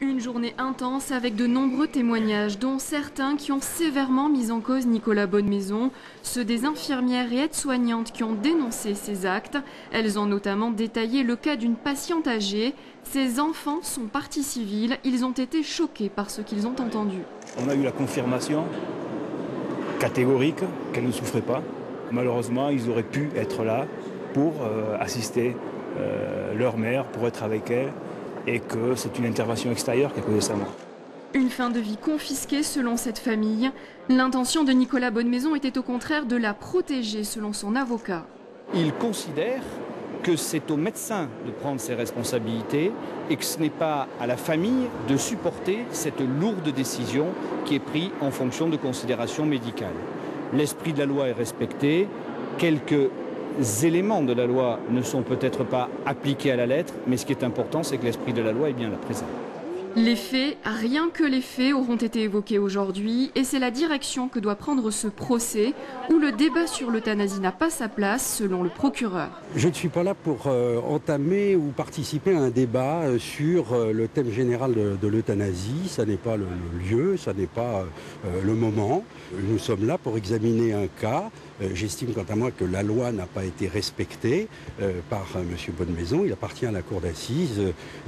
Une journée intense avec de nombreux témoignages, dont certains qui ont sévèrement mis en cause Nicolas Bonnemaison, ceux des infirmières et aides-soignantes qui ont dénoncé ces actes. Elles ont notamment détaillé le cas d'une patiente âgée. Ses enfants sont partie civile, ils ont été choqués par ce qu'ils ont entendu. On a eu la confirmation catégorique qu'elle ne souffrait pas. Malheureusement, ils auraient pu être là pour assister leur mère, pour être avec elle, et que c'est une intervention extérieure qui a causé sa mort. Une fin de vie confisquée selon cette famille. L'intention de Nicolas Bonnemaison était au contraire de la protéger selon son avocat. Il considère que c'est au médecin de prendre ses responsabilités et que ce n'est pas à la famille de supporter cette lourde décision qui est prise en fonction de considérations médicales. L'esprit de la loi est respecté, quelques éléments de la loi ne sont peut-être pas appliqués à la lettre, mais ce qui est important, c'est que l'esprit de la loi est bien là présent. Les faits, rien que les faits, auront été évoqués aujourd'hui et c'est la direction que doit prendre ce procès où le débat sur l'euthanasie n'a pas sa place selon le procureur. Je ne suis pas là pour entamer ou participer à un débat sur le thème général de l'euthanasie. Ça n'est pas le lieu, ça n'est pas le moment. Nous sommes là pour examiner un cas. J'estime quant à moi que la loi n'a pas été respectée par M. Bonnemaison. Il appartient à la cour d'assises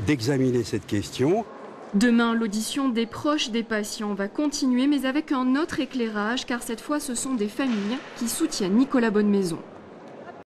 d'examiner cette question. Demain, l'audition des proches des patients va continuer, mais avec un autre éclairage, car cette fois, ce sont des familles qui soutiennent Nicolas Bonnemaison.